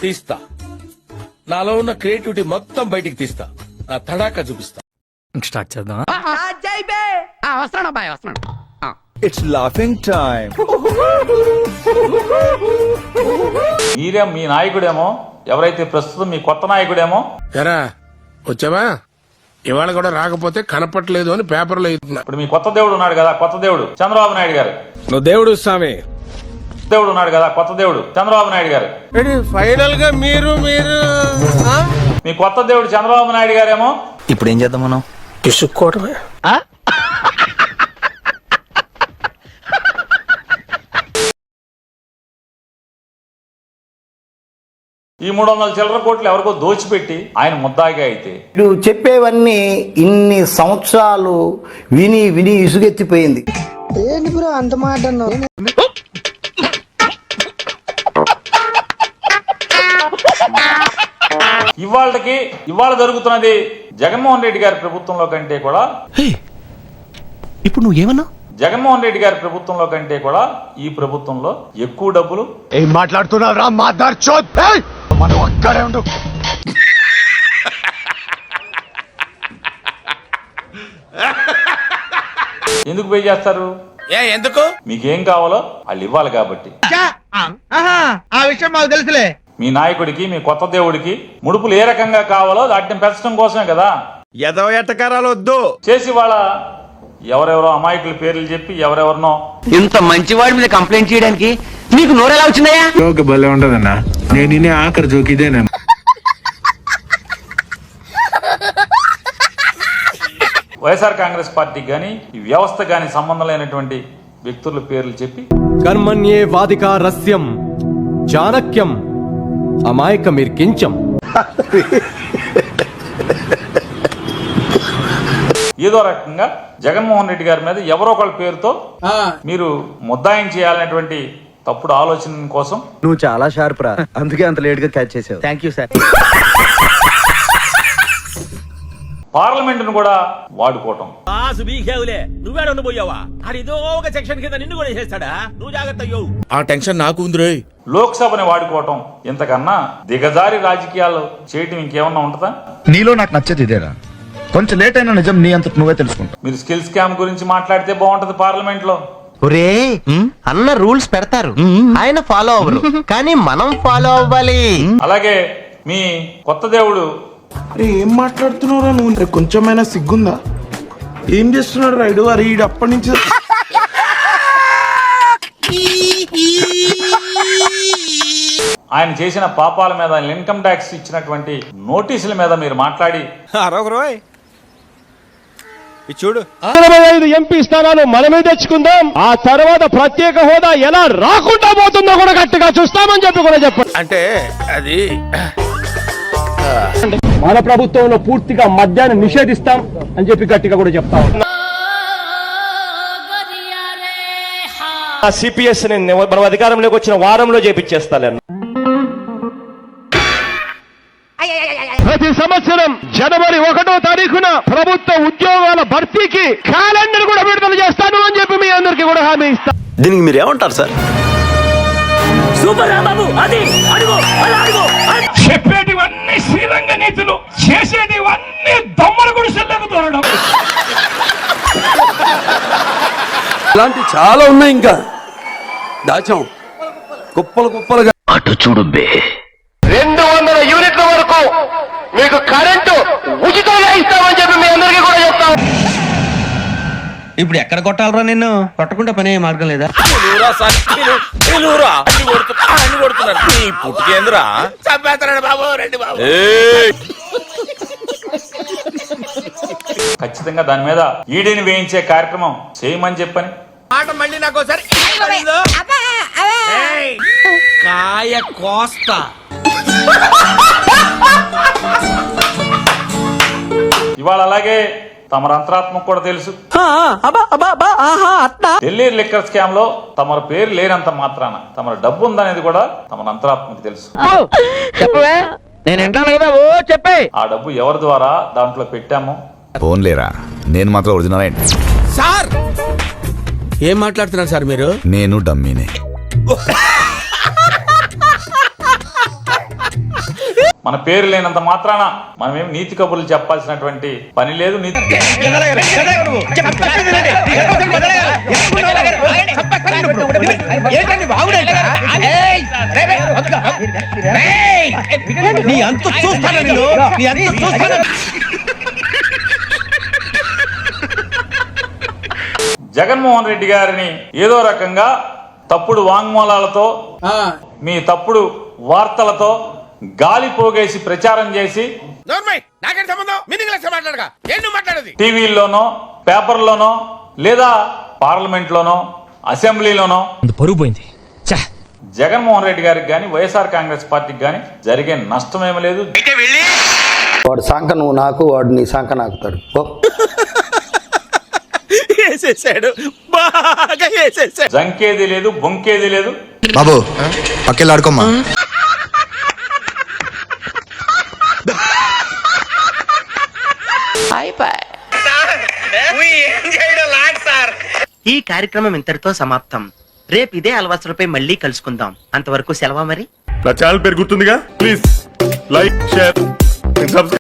తీస్తా, నాలో ఉన్న క్రియేటివిటీ మొత్తం బయటికి తీస్తా, నా తడాకా చూపిస్తా. స్టార్ట్ చేద్దాం. It's laughing time. మీరే మీ నాయకుడేమో, ఎవరైతే ప్రస్తుతం మీ కొత్త నాయకుడేమో. ఎరా వచ్చావా? ఇవాళ కూడా రాకపోతే కనపట్లేదు అని పేపర్లో ఇప్పుడు మీ కొత్త దేవుడు ఉన్నాడు కదా, కొత్త దేవుడు చంద్రబాబు నాయుడు గారు. నువ్వు దేవుడు స్వామి. దేవుడు ఉన్నాడు కదా, కొత్త దేవుడు చంద్రబాబు నాయుడు గారు. ఫైనల్ గా మీరు మీ కొత్త దేవుడు చంద్రబాబు నాయుడు గారేమో. ఇప్పుడు ఏం చేద్దాం మనం? ఇసుక్కోవడమే. ఈ 300 చిల్లర కోట్లు ఎవరికో దోచిపెట్టి ఆయన ముద్దాగా అయితే నువ్వు చెప్పేవన్నీ ఇన్ని సంవత్సరాలు విని విని ఇసుగెత్తిపోయింది. ఏంటి బ్రో అంత మాట అన్నావు? ఇవాళ జరుగుతున్నది జగన్మోహన్ రెడ్డి గారి ప్రభుత్వంలో కంటే కూడా. ఇప్పుడు నువ్వు ఏమన్నా? జగన్మోహన్ రెడ్డి గారి ప్రభుత్వంలో కంటే కూడా ఈ ప్రభుత్వంలో ఎక్కువ డబ్బులు. ఏం మాట్లాడుతున్నారా? మనం అక్కడే ఉండు. ఎందుకు పే చేస్తారు? ఎందుకు? మీకేం కావాలో వాళ్ళు ఇవ్వాలి కాబట్టి. ఆ విషయం మాకు తెలుసులే. మీ నాయకుడికి, మీ కొత్త దేవుడికి ముడుపులు ఏ రకంగా కావాలో వాటిని పెంచడం కోసమే కదా. ఎదవ ఎట్టకారాలు వద్దు. చేసి వాళ్ళ ఎవరెవరో అమాయకుల పేర్లు చెప్పి ఎవరెవరినో. ఇంత మంచివాడి మీద కంప్లైంట్ చేయడానికి నీకు నోరెలా వచ్చిందయ్యా? జోక్ భలే ఉండదన్నా. నేను ఆఖరి జోక్ ఇదేనా? వైఎస్ఆర్ కాంగ్రెస్ పార్టీకి గాని ఈ వ్యవస్థ గాని సంబంధం లేనటువంటి వ్యక్తుల పేర్లు చెప్పి కర్మణ్యే వాదికా రస్యం చాణక్యం అమాయకమిర్కించం. ఏదో రకంగా జగన్మోహన్ రెడ్డి గారి మీద ఎవరో ఒకళ్ళ పేరుతో మీరు ముద్దాయం చేయాలనేటువంటి తప్పుడు ఆలోచన కోసం. నువ్వు చాలా షార్ప్ రా, అందుకే అంత లేట్ గా క్యాచ్ చేసావు. Thank you sir. పార్లమెంటును కూడా వాడుకోవటం. ఆ టెన్షన్ నాకు ఉంది. లోక్సభని వాడుకోవటం. ఇంతకన్నా దిగజారి రాజకీయాలు చేయటం ఇంకేమన్నా ఉంటుందా? నీలో నాకు నచ్చేది ఇదేరా. కొంచెం లేట్ అయినా నిజం నీ అంత నువ్వే తెలుసుకుంటా. మీరు స్కిల్ స్కామ్ గురించి మాట్లాడితే బాగుంటది పార్లమెంట్ లో. ఒరే అన్న రూల్స్ పెడతారు, ఆయన ఫాలో అవ్వరు, కానీ మనం ఫాలో అవ్వాలి. అలాగే మీ కొత్త దేవుడు. ఏం మాట్లాడుతున్నారా నువ్వు? కొంచెమైనా సిగ్గుందా? ఏం చేస్తున్నాడు రైడు? అరే ఈడు అప్పటి నుంచి ఆయన చేసిన పాపాల మీద, ఇన్కమ్ ట్యాక్స్ ఇచ్చినటువంటి నోటీసుల మీద మీరు మాట్లాడి చూడు. 25 ఎంపీ స్థానాలు మనమే తెచ్చుకుందాం. ఆ తర్వాత ప్రత్యేక హోదా ఎలా రాకుండా పోతుందో కూడా గట్టిగా చూస్తామని చెప్పి కూడా చెప్పండి. అంటే అది మన ప్రభుత్వంలో పూర్తిగా మద్యాన్ని నిషేధిస్తాం అని చెప్పి గట్టిగా కూడా చెప్తాం. సిపిఎస్ మనం అధికారంలోకి వచ్చిన వారంలో చేపించేస్తాను. ప్రతి సంవత్సరం జనవరి 1వ తారీఖున ప్రభుత్వ ఉద్యోగాల భర్తీకి క్యాలెండర్ కూడా విడుదల చేస్తాను అని చెప్పి మీ అందరికీ కూడా హామీ ఇస్తాను. దీనికి మీరు ఏమంటారు సార్? చెప్పేటివన్నీ శ్రీరంగ నీతులు, చేసేటివన్నీ దొమ్మల గుడిసెల్లోకి దూరడం. ఇలాంటి చాలా ఉన్నాయి, ఇంకా దాచాం కుప్పలు కుప్పలుగా. అటు చూడు బే. 200 యూనిట్ల వరకు మీకు కరెంటు ఉచితంగా ఇస్తామని చెప్పి మీ అందరికీ కూడా చెప్తాం. ఇప్పుడు ఎక్కడ కొట్టాలరా? నిన్ను కొట్టకుండా పనే మార్గం లేదా? ఖచ్చితంగా దాని మీద ఈడీని వేయించే కార్యక్రమం చేయమని చెప్పని మాట మళ్ళీ నాకు ఒకసారి కాయ కోస్తా. ఇవాళ అలాగే తమరు అంతరాత్మకు కూడా తెలుసు. ఢిల్లీ లిక్కర్ స్కామ్ లో తమర పేరు లేనంత మాత్రాన తమర డబ్బు ఉందనేది కూడా తమర అంతరాత్మకు తెలుసు. ఆ డబ్బు ఎవరి ద్వారా దాంట్లో పెట్టాము. ఫోన్లేరా, నేను మాత్రం ఒరిజినల్ ఏంటి సార్? ఏం మాట్లాడుతున్నారు సార్ మీరు? నేను డమ్మీనే. మన పేరు లేనంత మాత్రాన మనం ఏం నీతి కబుర్లు చెప్పాల్సినటువంటి పని లేదు. జగన్మోహన్ రెడ్డి గారిని ఏదో రకంగా తప్పుడు వాంగ్మూలాలతో, మీ తప్పుడు వార్తలతో గాలి పోగేసి ప్రచారం చేసి టీవీల్లోనో, పేపర్లోనో, లేదా పార్లమెంట్ లోనో, అసెంబ్లీలోనో పరుగు పోయింది. జగన్మోహన్ రెడ్డి గారికి గాని, వైఎస్ఆర్ కాంగ్రెస్ పార్టీకి గాని జరిగే నష్టమేమీ లేదు. వాడు సంఖ నువ్వు నాకు, వాడు నీ సంఖ నాకుతాడు. జంకేది లేదు, బొంకేది లేదు. బాబు పక్కెళ్ళాడుకోమ్మా. ఈ కార్యక్రమం ఇంతటితో సమాప్తం. రేపు ఇదే అలవాసులపై మళ్ళీ కలుసుకుందాం. అంతవరకు సెలవా మరి. నా ఛానల్ పేరు గుర్తుందిగా, ప్లీజ్ లైక్, షేర్, సబ్స్క్రైబ్.